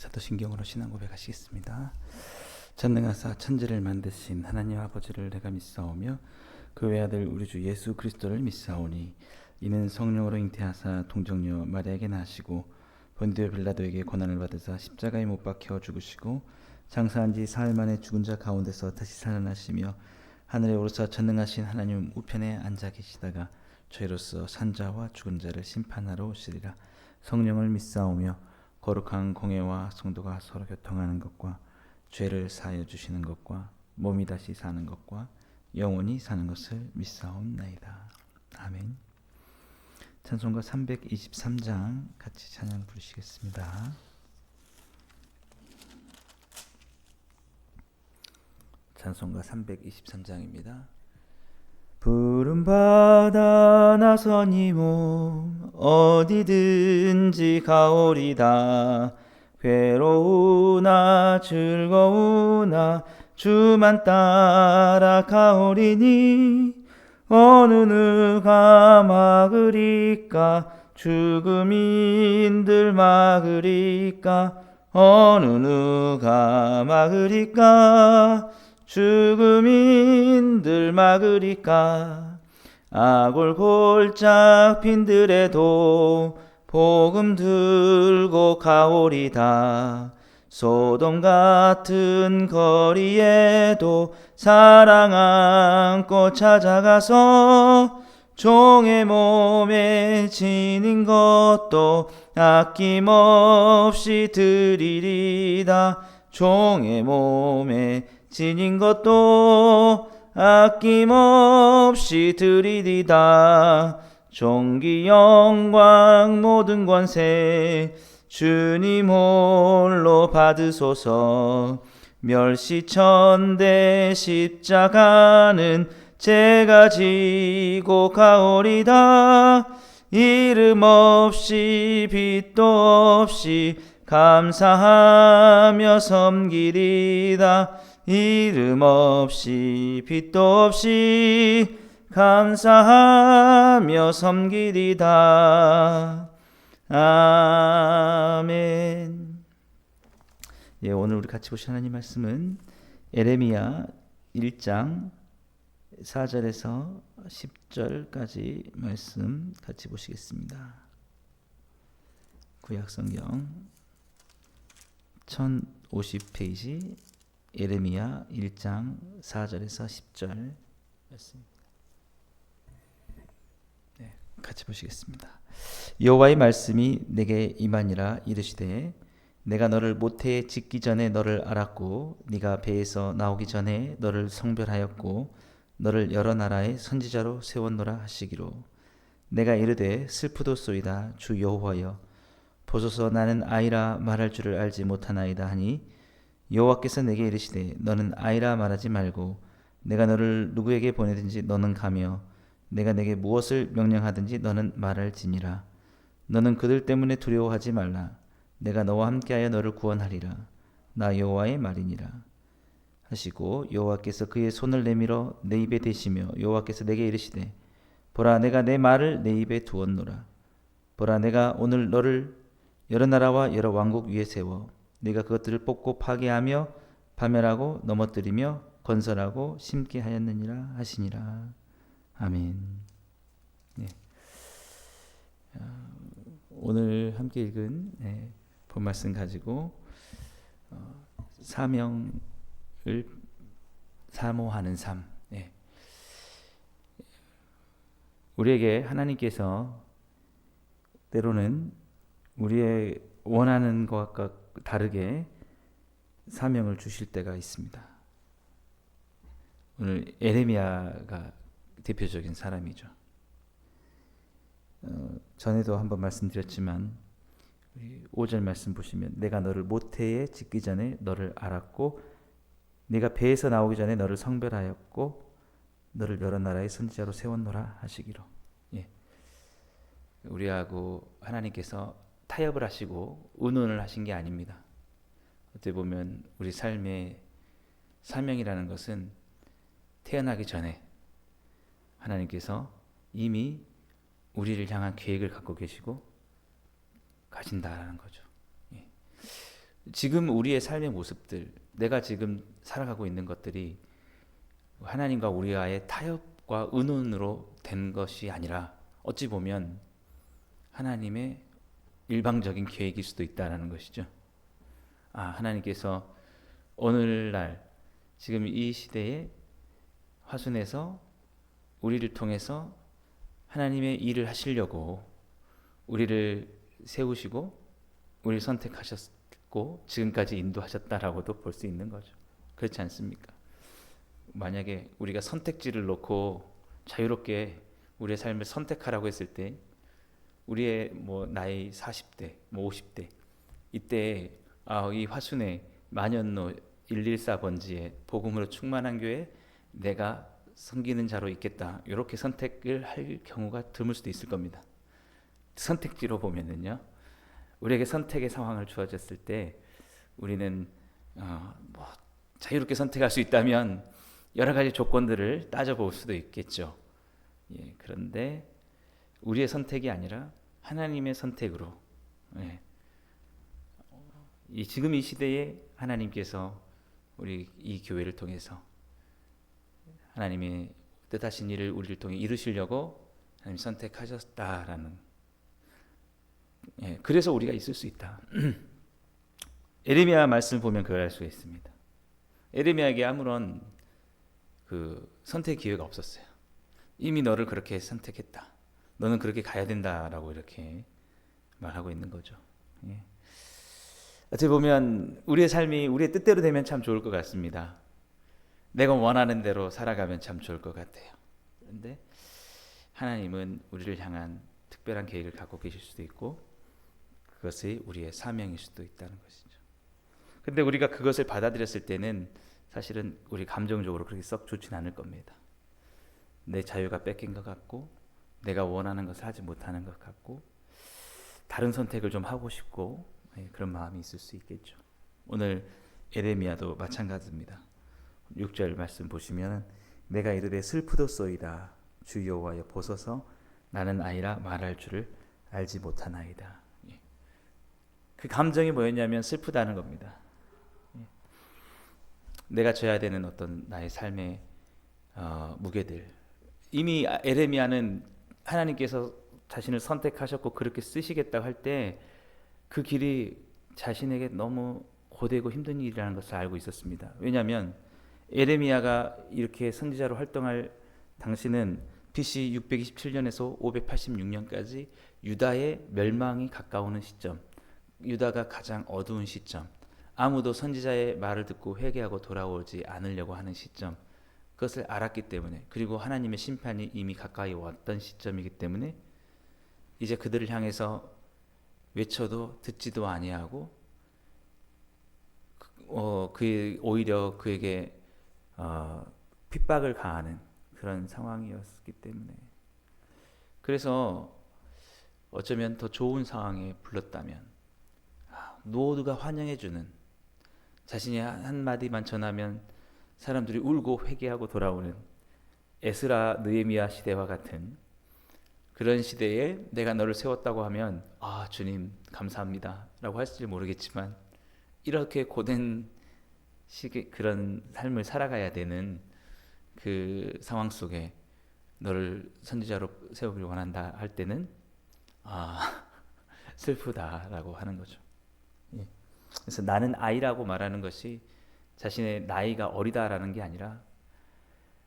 사도신경으로 신앙 고백하시겠습니다. 전능하사 천지를 만드신 하나님 아버지를 내가 믿사오며 그 외아들 우리 주 예수 그리스도를 믿사오니 이는 성령으로 잉태하사 동정녀 마리아에게 나시고 본디오 빌라도에게 고난을 받으사 십자가에 못 박혀 죽으시고 장사한 지 사흘 만에 죽은 자 가운데서 다시 살아나시며 하늘에 오르사 전능하신 하나님 우편에 앉아 계시다가 저희로서 산자와 죽은 자를 심판하러 오시리라. 성령을 믿사오며 거룩한 공회와 성도가 서로 교통하는 것과 죄를 사하여 주시는 것과 몸이 다시 사는 것과 영원히 사는 것을 믿사옵나이다. 아멘. 찬송가 323장 같이 찬양 부르시겠습니다. 찬송가 323장입니다. 푸른 바다 나서니 몸 어디든지 가오리다. 괴로우나 즐거우나 주만 따라 가오리니 어느 누가 막으리까 죽음인들 막으리까 어느 누가 막으리까 죽음인들 막으리까. 아골 골짝 빈들에도 복음 들고 가오리다. 소돔 같은 거리에도 사랑 안고 찾아가서 종의 몸에 지닌 것도 아낌없이 드리리다. 종의 몸에 지닌 것도 아낌없이 드리리다. 존귀 영광 모든 권세 주님 홀로 받으소서. 멸시천대 십자가는 제가 지고 가오리다. 이름 없이 빛도 없이 감사하며 섬기리다. 이름 없이 빛도 없이 감사하며 섬기리다. 아멘. 예, 오늘 우리 같이 보실 하나님 말씀은 예레미야 1장 4절에서 10절까지 말씀 같이 보시겠습니다. 구약성경 1050페이지 예레미야 1장 4절에서 10절 말씀. 네, 같이 보시겠습니다. 여호와의 말씀이 내게 임하니라. 이르시되 내가 너를 모태에 짓기 전에 너를 알았고 네가 배에서 나오기 전에 너를 성별하였고 너를 여러 나라의 선지자로 세웠노라 하시기로. 내가 이르되 슬프도소이다. 주 여호와여 보소서 나는 아이라 말할 줄을 알지 못하나이다 하니 여호와께서 내게 이르시되 너는 아이라 말하지 말고 내가 너를 누구에게 보내든지 너는 가며 내가 내게 무엇을 명령하든지 너는 말할지니라. 너는 그들 때문에 두려워하지 말라. 내가 너와 함께하여 너를 구원하리라. 나 여호와의 말이니라 하시고 여호와께서 그의 손을 내밀어 내 입에 대시며 여호와께서 내게 이르시되 보라 내가 내 말을 내 입에 두었노라. 보라 내가 오늘 너를 여러 나라와 여러 왕국 위에 세워 네가 그것들을 뽑고 파괴하며 파멸하고 넘어뜨리며 건설하고 심게 하였느니라 하시니라. 아멘. 네. 오늘 함께 읽은 본 말씀 가지고 사명을 사모하는 삶. 우리에게 하나님께서 때로는 우리의 원하는 것과 다르게 사명을 주실 때가 있습니다. 오늘 예레미야가 대표적인 사람이죠. 전에도 한번 말씀드렸지만 5절 말씀 보시면 내가 너를 모태에 짓기 전에 너를 알았고 네가 배에서 나오기 전에 너를 성별하였고 너를 여러 나라의 선지자로 세웠노라 하시기로. 우리하고 하나님께서 타협을 하시고 의논을 하신 게 아닙니다. 어떻게 보면 우리 삶의 사명이라는 것은 태어나기 전에 하나님께서 이미 우리를 향한 계획을 갖고 계시고 가진다라는 거죠. 지금 우리의 삶의 모습들, 내가 지금 살아가고 있는 것들이 하나님과 우리와의 타협과 의논으로 된 것이 아니라 어찌 보면 하나님의 일방적인 계획일 수도 있다는 것이죠. 하나님께서 오늘날 지금 이 시대에 화순에서 우리를 통해서 하나님의 일을 하시려고 우리를 세우시고 우리를 선택하셨고 지금까지 인도하셨다라고도 볼 수 있는 거죠. 그렇지 않습니까? 만약에 우리가 선택지를 놓고 자유롭게 우리의 삶을 선택하라고 했을 때 우리의 나이 40대, 50대 이때 이 화순의 만연로 114번지에 복음으로 충만한 교회 내가 섬기는 자로 있겠다. 이렇게 선택을 할 경우가 드물 수도 있을 겁니다. 선택지로 보면은요. 우리에게 선택의 상황을 주어졌을 때 우리는 자유롭게 선택할 수 있다면 여러 가지 조건들을 따져볼 수도 있겠죠. 그런데 우리의 선택이 아니라 하나님의 선택으로 지금 이 시대에 하나님께서 우리 이 교회를 통해서 하나님의 뜻하신 일을 우리를 통해 이루시려고 하나님 선택하셨다라는 그래서 우리가 있을 수 있다. 에레미야 말씀을 보면 그걸 알 수가 있습니다. 에레미야에게 아무런 선택 기회가 없었어요. 이미 너를 그렇게 선택했다. 너는 그렇게 가야 된다라고 이렇게 말하고 있는 거죠. 어떻게 보면 우리의 삶이 우리의 뜻대로 되면 참 좋을 것 같습니다. 내가 원하는 대로 살아가면 참 좋을 것 같아요. 그런데 하나님은 우리를 향한 특별한 계획을 갖고 계실 수도 있고 그것이 우리의 사명일 수도 있다는 것이죠. 그런데 우리가 그것을 받아들였을 때는 사실은 우리 감정적으로 그렇게 썩 좋지는 않을 겁니다. 내 자유가 뺏긴 것 같고 내가 원하는 것을 하지 못하는 것 같고 다른 선택을 좀 하고 싶고 그런 마음이 있을 수 있겠죠. 오늘 에레미야도 마찬가지입니다. 6절 말씀 보시면 내가 이르되 슬프도소이다 주 여호와여 보소서 나는 아이라 말할 줄을 알지 못하나이다. 그 감정이 뭐였냐면 슬프다는 겁니다. 내가 져야 되는 어떤 나의 삶의 무게들. 이미 에레미야는 하나님께서 자신을 선택하셨고 그렇게 쓰시겠다고 할 때 그 길이 자신에게 너무 고되고 힘든 일이라는 것을 알고 있었습니다. 왜냐하면 에레미야가 이렇게 선지자로 활동할 당시는 BC 627년에서 586년까지 유다의 멸망이 가까우는 시점, 유다가 가장 어두운 시점, 아무도 선지자의 말을 듣고 회개하고 돌아오지 않으려고 하는 시점, 그것을 알았기 때문에, 그리고 하나님의 심판이 이미 가까이 왔던 시점이기 때문에 이제 그들을 향해서 외쳐도 듣지도 아니하고 오히려 그에게 핍박을 가하는 그런 상황이었기 때문에, 그래서 어쩌면 더 좋은 상황에 불렀다면 모두가 환영해주는, 자신이 한마디만 전하면 사람들이 울고 회개하고 돌아오는 에스라 느헤미야 시대와 같은 그런 시대에 내가 너를 세웠다고 하면 주님 감사합니다 라고 할지 모르겠지만 이렇게 고된 그런 삶을 살아가야 되는 그 상황 속에 너를 선지자로 세우길 원한다 할 때는 슬프다라고 하는 거죠. 그래서 나는 아이라고 말하는 것이 자신의 나이가 어리다라는 게 아니라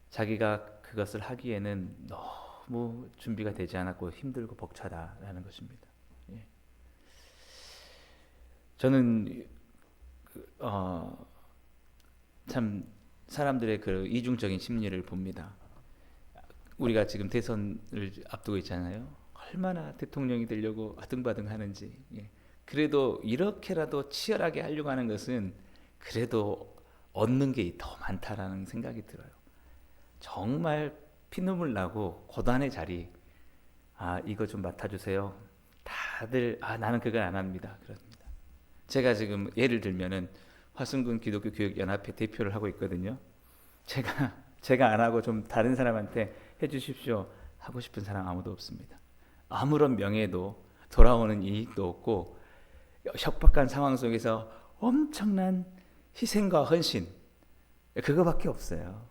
자기가 그것을 하기에는 너무 준비가 되지 않았고 힘들고 벅차다라는 것입니다. 저는 참 사람들의 그 이중적인 심리를 봅니다. 우리가 지금 대선을 앞두고 있잖아요. 얼마나 대통령이 되려고 아등바등 하는지. 그래도 이렇게라도 치열하게 하려고 하는 것은 그래도 얻는 게 더 많다라는 생각이 들어요. 정말 피눈물 나고 고단의 자리, 이거 좀 맡아주세요. 다들 나는 그걸 안 합니다. 그럽니다. 제가 지금 예를 들면은 화순군 기독교 교육연합회 대표를 하고 있거든요. 제가 안 하고 좀 다른 사람한테 해주십시오 하고 싶은 사람 아무도 없습니다. 아무런 명예도 돌아오는 이익도 없고 협박한 상황 속에서 엄청난 희생과 헌신, 그거밖에 없어요.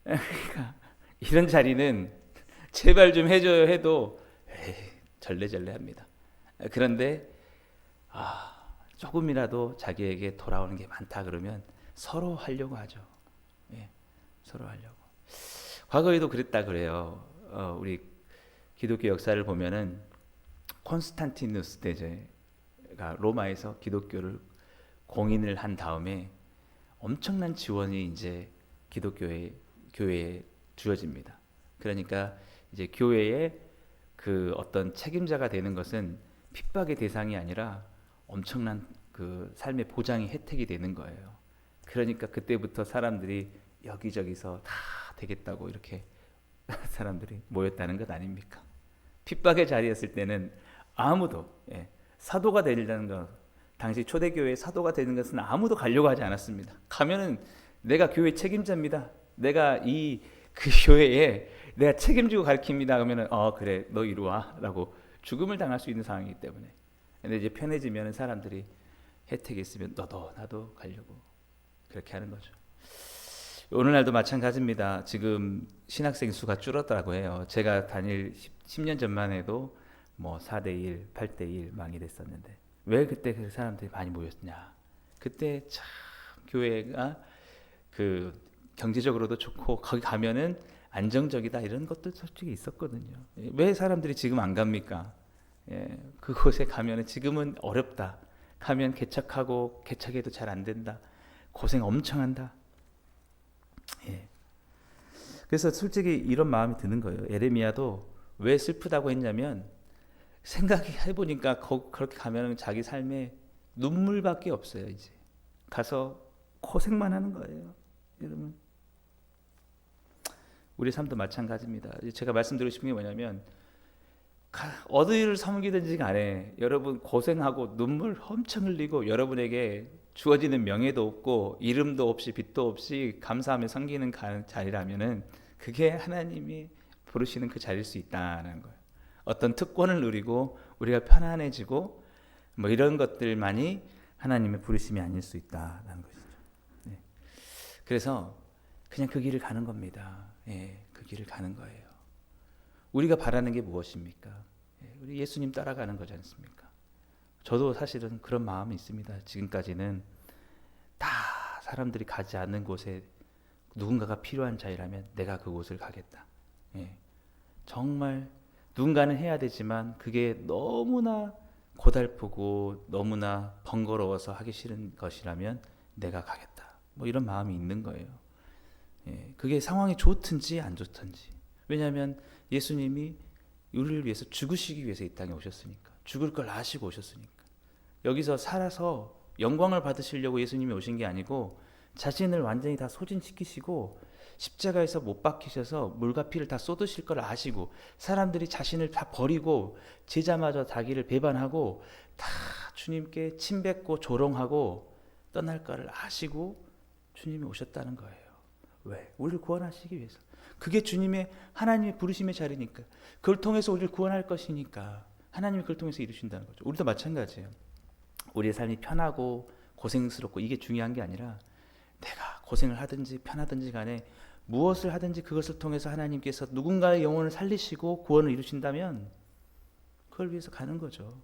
그러니까 이런 자리는 제발 좀 해줘요 해도 절레절레합니다. 그런데 조금이라도 자기에게 돌아오는 게 많다 그러면 서로 하려고 하죠. 예, 서로 하려고. 과거에도 그랬다 그래요. 우리 기독교 역사를 보면은 콘스탄티누스 대제가 로마에서 기독교를 공인을 한 다음에 엄청난 지원이 이제 교회에 주어집니다. 그러니까 이제 교회의 그 어떤 책임자가 되는 것은 핍박의 대상이 아니라 엄청난 그 삶의 보장이 혜택이 되는 거예요. 그러니까 그때부터 사람들이 여기저기서 다 되겠다고 이렇게 사람들이 모였다는 것 아닙니까? 핍박의 자리였을 때는 아무도 사도가 되려는 것, 당시 초대교회의 사도가 되는 것은 아무도 가려고 하지 않았습니다. 가면은 내가 교회 책임자입니다. 내가 그 교회에 내가 책임지고 가르칩니다. 그러면은 그래 너 이리 와라고 죽음을 당할 수 있는 상황이기 때문에. 근데 이제 편해지면 사람들이 혜택이 있으면 너도 나도 가려고 그렇게 하는 거죠. 오늘날도 마찬가지입니다. 지금 신학생 수가 줄었다고 해요. 제가 다닐 10년 전만 해도 뭐 4대1, 8대1 막 이랬었는데 왜 그때 그 사람들이 많이 모였냐? 그때 참 교회가 그 경제적으로도 좋고 거기 가면은 안정적이다 이런 것도 솔직히 있었거든요. 왜 사람들이 지금 안 갑니까? 그곳에 가면은 지금은 어렵다. 가면 개척하고 개척해도 잘 안 된다. 고생 엄청 한다. 그래서 솔직히 이런 마음이 드는 거예요. 에레미야도 왜 슬프다고 했냐면 생각해 보니까 그렇게 가면은 자기 삶에 눈물밖에 없어요. 이제 가서 고생만 하는 거예요. 여러분, 우리 삶도 마찬가지입니다. 제가 말씀드리고 싶은 게 뭐냐면 어디를 섬기든지 간에 여러분 고생하고 눈물 엄청 흘리고 여러분에게 주어지는 명예도 없고 이름도 없이 빚도 없이 감사하며 섬기는 자리라면은 그게 하나님이 부르시는 그 자리일 수 있다는 거예요. 어떤 특권을 누리고 우리가 편안해지고 뭐 이런 것들만이 하나님의 부르심이 아닐 수 있다는 것이죠. 그래서 그냥 그 길을 가는 겁니다. 그 길을 가는 거예요. 우리가 바라는 게 무엇입니까? 우리 예수님 따라가는 거지 않습니까? 저도 사실은 그런 마음이 있습니다. 지금까지는 다 사람들이 가지 않는 곳에 누군가가 필요한 자리라면 내가 그곳을 가겠다. 정말 누군가는 해야 되지만 그게 너무나 고달프고 너무나 번거로워서 하기 싫은 것이라면 내가 가겠다. 뭐 이런 마음이 있는 거예요. 그게 상황이 좋든지 안 좋든지. 왜냐하면 예수님이 우리를 위해서 죽으시기 위해서 이 땅에 오셨으니까. 죽을 걸 아시고 오셨으니까. 여기서 살아서 영광을 받으시려고 예수님이 오신 게 아니고 자신을 완전히 다 소진시키시고 십자가에서 못 박히셔서 물과 피를 다 쏟으실 걸 아시고 사람들이 자신을 다 버리고 제자마저 자기를 배반하고 다 주님께 침뱉고 조롱하고 떠날 거를 아시고 주님이 오셨다는 거예요. 왜? 우리를 구원하시기 위해서. 그게 주님의 하나님의 부르심의 자리니까. 그걸 통해서 우리를 구원할 것이니까 하나님이 그걸 통해서 이루신다는 거죠. 우리도 마찬가지예요. 우리의 삶이 편하고 고생스럽고 이게 중요한 게 아니라 내가 고생을 하든지 편하든지 간에 무엇을 하든지 그것을 통해서 하나님께서 누군가의 영혼을 살리시고 구원을 이루신다면 그걸 위해서 가는 거죠.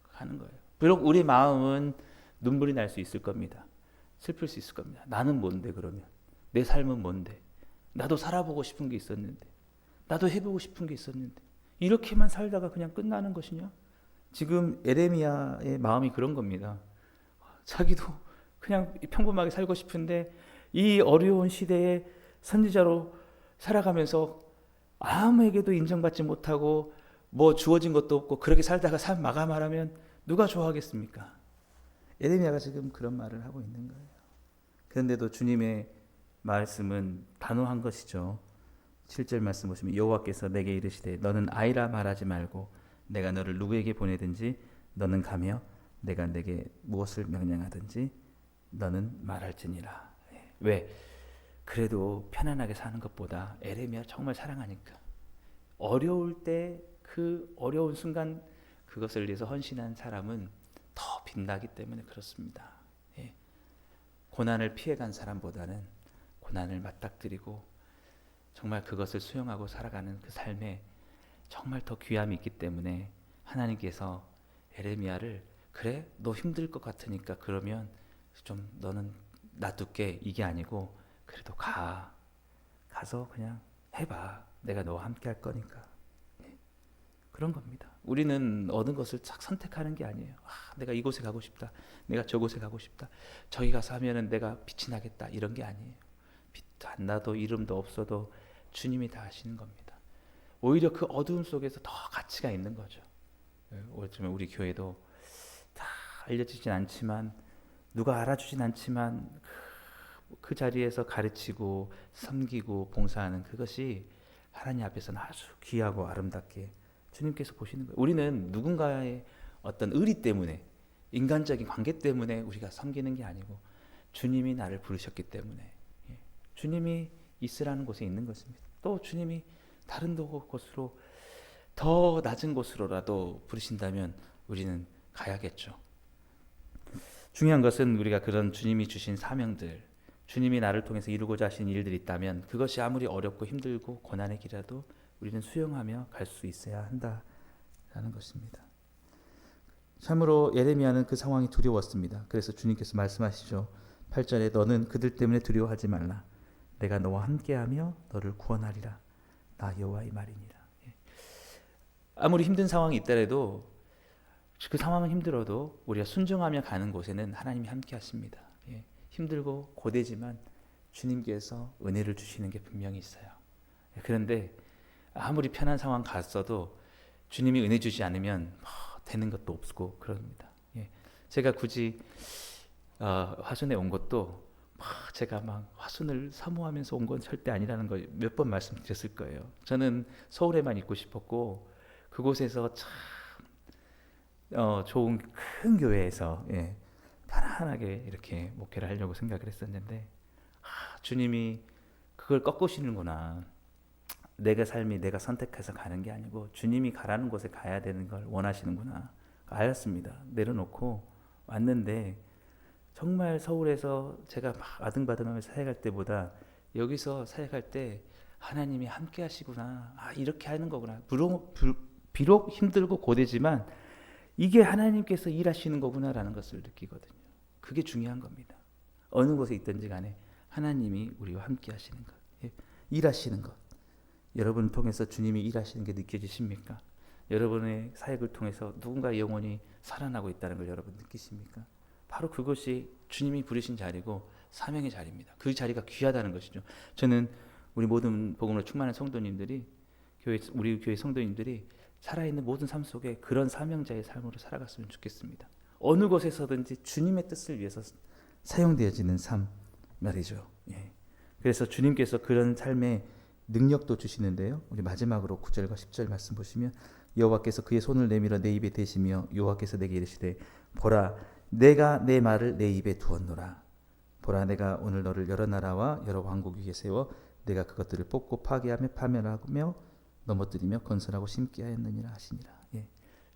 가는 거예요. 비록 우리 마음은 눈물이 날 수 있을 겁니다. 슬플 수 있을 겁니다. 나는 뭔데 그러면? 내 삶은 뭔데? 나도 살아보고 싶은 게 있었는데 나도 해보고 싶은 게 있었는데 이렇게만 살다가 그냥 끝나는 것이냐? 지금 에레미야의 마음이 그런 겁니다. 자기도 그냥 평범하게 살고 싶은데 이 어려운 시대에 선지자로 살아가면서 아무에게도 인정받지 못하고 뭐 주어진 것도 없고 그렇게 살다가 삶 마감하라면 누가 좋아하겠습니까? 에레미야가 지금 그런 말을 하고 있는 거예요. 그런데도 주님의 말씀은 단호한 것이죠. 7절 말씀 보시면 여호와께서 내게 이르시되 너는 아이라 말하지 말고 내가 너를 누구에게 보내든지 너는 가며 내가 내게 무엇을 명령하든지 너는 말할지니라. 왜? 그래도 편안하게 사는 것보다 에레미야 정말 사랑하니까 어려울 때 그 어려운 순간 그것을 위해서 헌신한 사람은 더 빛나기 때문에 그렇습니다. 예. 고난을 피해간 사람보다는 고난을 맞닥뜨리고 정말 그것을 수용하고 살아가는 그 삶에 정말 더 귀함이 있기 때문에 하나님께서 에레미야를 그래 너 힘들 것 같으니까 그러면 좀 너는 놔둘게 이게 아니고 그래도 가서 그냥 해봐 내가 너와 함께 할 거니까 그런 겁니다. 우리는 어느 것을 착 선택하는 게 아니에요. 내가 이곳에 가고 싶다 내가 저곳에 가고 싶다 저기 가서 하면은 내가 빛이 나겠다 이런 게 아니에요. 빛도 안 나도 이름도 없어도 주님이 다 하시는 겁니다. 오히려 그 어두움 속에서 더 가치가 있는 거죠. 어쩌면 우리 교회도 다 알려지진 않지만 누가 알아주진 않지만 그 자리에서 가르치고 섬기고 봉사하는 그것이 하나님 앞에서는 아주 귀하고 아름답게 주님께서 보시는 거예요. 우리는 누군가의 어떤 의리 때문에 인간적인 관계 때문에 우리가 섬기는 게 아니고 주님이 나를 부르셨기 때문에 주님이 있으라는 곳에 있는 것입니다. 또 주님이 다른 곳으로 더 낮은 곳으로라도 부르신다면 우리는 가야겠죠. 중요한 것은 우리가 그런 주님이 주신 사명들, 주님이 나를 통해서 이루고자 하신 일들이 있다면 그것이 아무리 어렵고 힘들고 고난의 길이라도 우리는 수용하며 갈 수 있어야 한다라는 것입니다. 참으로 예레미야는 그 상황이 두려웠습니다. 그래서 주님께서 말씀하시죠. 8절에 너는 그들 때문에 두려워하지 말라. 내가 너와 함께하며 너를 구원하리라. 나 여호와의 말이니라. 아무리 힘든 상황이 있더라도 그 상황은 힘들어도 우리가 순종하며 가는 곳에는 하나님이 함께 하십니다. 힘들고 고되지만 주님께서 은혜를 주시는 게 분명히 있어요. 그런데 아무리 편한 상황 갔어도 주님이 은혜 주지 않으면 되는 것도 없고 그럽니다. 제가 굳이 화순에 온 것도 제가 막 화순을 사모하면서 온 건 절대 아니라는 걸 몇 번 말씀드렸을 거예요. 저는 서울에만 있고 싶었고 그곳에서 참 좋은 큰 교회에서 편안하게 이렇게 목회를 하려고 생각을 했었는데 주님이 그걸 꺾으시는구나. 내가 삶이 내가 선택해서 가는 게 아니고 주님이 가라는 곳에 가야 되는 걸 원하시는구나. 알았습니다. 내려놓고 왔는데 정말 서울에서 제가 막 아등바등하면서 사역할 때보다 여기서 사역할 때 하나님이 함께 하시구나. 이렇게 하는 거구나. 비록 힘들고 고되지만 이게 하나님께서 일하시는 거구나라는 것을 느끼거든요. 그게 중요한 겁니다. 어느 곳에 있든지 간에 하나님이 우리와 함께 하시는 것, 일하시는 것. 여러분을 통해서 주님이 일하시는 게 느껴지십니까? 여러분의 사역을 통해서 누군가의 영혼이 살아나고 있다는 걸 여러분 느끼십니까? 바로 그것이 주님이 부르신 자리고 사명의 자리입니다. 그 자리가 귀하다는 것이죠. 저는 우리 모든 복음으로 충만한 성도님들이 우리 교회 성도님들이 살아있는 모든 삶 속에 그런 사명자의 삶으로 살아갔으면 좋겠습니다. 어느 곳에서든지 주님의 뜻을 위해서 사용되어지는 삶 말이죠. 그래서 주님께서 그런 삶의 능력도 주시는데요. 우리 마지막으로 9절과 10절 말씀 보시면 여호와께서 그의 손을 내밀어 내 입에 대시며 여호와께서 내게 이르시되 보라 내가 내 말을 내 입에 두었노라. 보라 내가 오늘 너를 여러 나라와 여러 왕국 위에 세워 내가 그것들을 뽑고 파괴하며 파멸하며 넘어뜨리며 건설하고 심게 하였느니라 하시니라.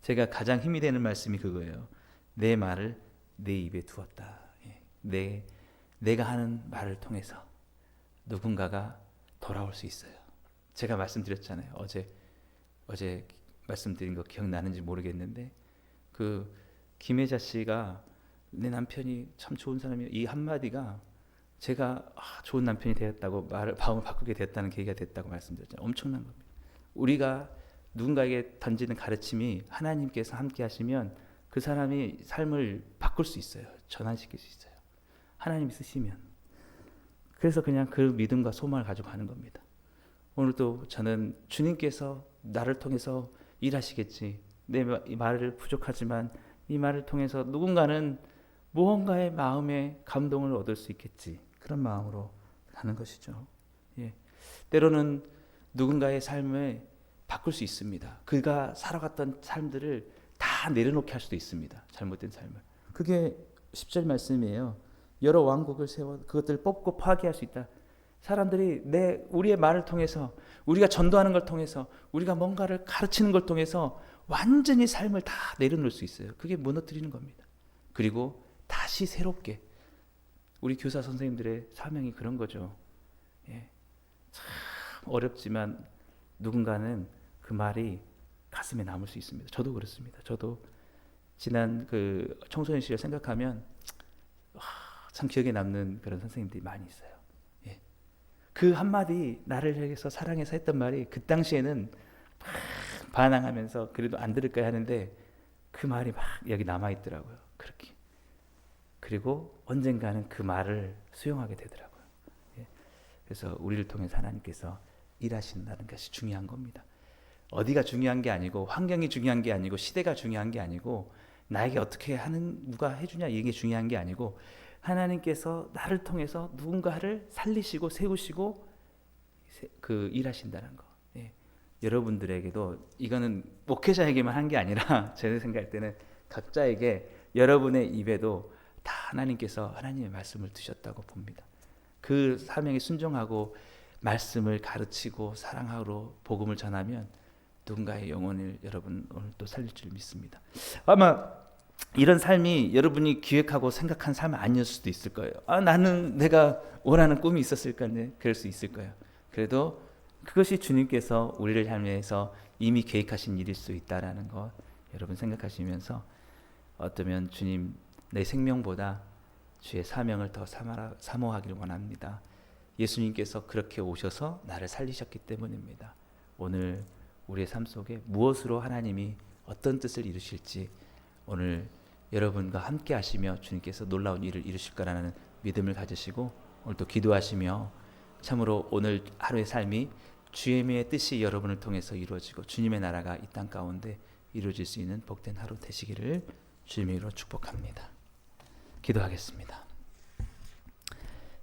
제가 가장 힘이 되는 말씀이 그거예요. 내 말을 내 입에 두었다. 내가 하는 말을 통해서 누군가가 돌아올 수 있어요. 제가 말씀드렸잖아요. 어제 말씀드린 거 기억나는지 모르겠는데 그 김혜자 씨가 내 남편이 참 좋은 사람이에요. 이 한마디가 제가 좋은 남편이 되었다고 마음을 바꾸게 됐다는 계기가 됐다고 말씀드렸잖아요. 엄청난 겁니다. 우리가 누군가에게 던지는 가르침이 하나님께서 함께 하시면 그 사람이 삶을 바꿀 수 있어요. 전환시킬 수 있어요. 하나님이 쓰시면. 그래서 그냥 그 믿음과 소망을 가지고 가는 겁니다. 오늘도 저는 주님께서 나를 통해서 일하시겠지. 내 말을 부족하지만 이 말을 통해서 누군가는 무언가의 마음에 감동을 얻을 수 있겠지. 그런 마음으로 가는 것이죠. 때로는 누군가의 삶을 바꿀 수 있습니다. 그가 살아갔던 삶들을 다 내려놓게 할 수도 있습니다. 잘못된 삶을. 그게 10절 말씀이에요. 여러 왕국을 세워 그것들을 뽑고 파괴할 수 있다. 사람들이 우리의 말을 통해서 우리가 전도하는 걸 통해서 우리가 뭔가를 가르치는 걸 통해서 완전히 삶을 다 내려놓을 수 있어요. 그게 무너뜨리는 겁니다. 그리고 다시 새롭게 우리 교사 선생님들의 사명이 그런 거죠. 예, 참 어렵지만 누군가는 그 말이 가슴에 남을 수 있습니다. 저도 그렇습니다. 저도 지난 그 청소년 시절 생각하면 참 기억에 남는 그런 선생님들이 많이 있어요. 예. 그 한마디 나를 향해서 사랑해서 했던 말이 그 당시에는 막 반항하면서 그래도 안 들을까 하는데 그 말이 막 여기 남아있더라고요. 그렇게. 그리고 언젠가는 그 말을 수용하게 되더라고요. 예. 그래서 우리를 통해 하나님께서 일하신다는 것이 중요한 겁니다. 어디가 중요한 게 아니고 환경이 중요한 게 아니고 시대가 중요한 게 아니고 나에게 어떻게 하는 누가 해주냐 이게 중요한 게 아니고 하나님께서 나를 통해서 누군가를 살리시고 세우시고 그 일하신다는 거. 예. 여러분들에게도 이거는 목회자에게만 한 게 아니라 제가 생각할 때는 각자에게 여러분의 입에도 다 하나님께서 하나님의 말씀을 두셨다고 봅니다. 그 사명에 순종하고 말씀을 가르치고 사랑하고 복음을 전하면 누군가의 영혼을 여러분 오늘 또 살릴 줄 믿습니다. 아마 이런 삶이 여러분이 기획하고 생각한 삶은 아니었을 수도 있을 거예요. 나는 내가 원하는 꿈이 있었을까? 네, 그럴 수 있을 거예요. 그래도 그것이 주님께서 우리를 향해서 이미 계획하신 일일 수 있다라는 것 여러분 생각하시면서 어쩌면 주님 내 생명보다 주의 사명을 더 사모하길 원합니다. 예수님께서 그렇게 오셔서 나를 살리셨기 때문입니다. 오늘 우리의 삶 속에 무엇으로 하나님이 어떤 뜻을 이루실지 오늘 여러분과 함께 하시며 주님께서 놀라운 일을 이루실 거라는 믿음을 가지시고 오늘 또 기도하시며 참으로 오늘 하루의 삶이 주님의 뜻이 여러분을 통해서 이루어지고 주님의 나라가 이 땅 가운데 이루어질 수 있는 복된 하루 되시기를 주님의 이름으로 축복합니다. 기도하겠습니다.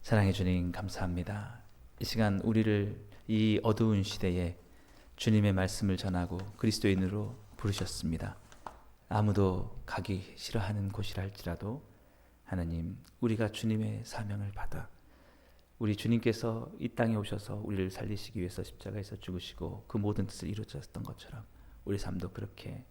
사랑해 주님 감사합니다. 이 시간 우리를 이 어두운 시대에 주님의 말씀을 전하고 그리스도인으로 부르셨습니다. 아무도 가기 싫어하는 곳이라 할지라도 하나님 우리가 주님의 사명을 받아 우리 주님께서 이 땅에 오셔서 우리를 살리시기 위해서 십자가에서 죽으시고 그 모든 뜻을 이루셨던 것처럼 우리 삶도 그렇게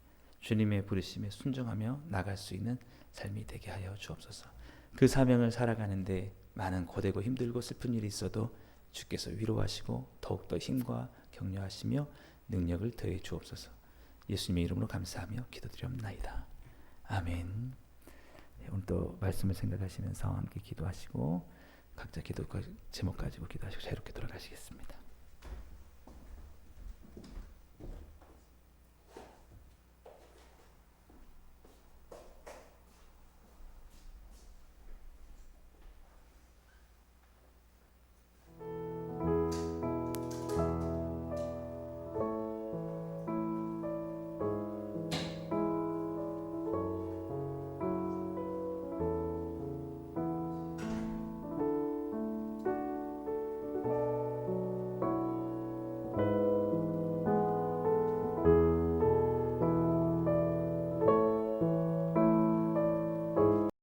주님의 부르심에 순종하며 나갈 수 있는 삶이 되게 하여 주옵소서. 그 사명을 살아가는데 많은 고되고 힘들고 슬픈 일이 있어도 주께서 위로하시고 더욱더 힘과 격려하시며 능력을 더해 주옵소서. 예수님의 이름으로 감사하며 기도드리옵나이다. 아멘. 오늘 또 말씀을 생각하시면서 함께 기도하시고 각자 기도 제목 가지고 기도하시고 자유롭게 돌아가시겠습니다.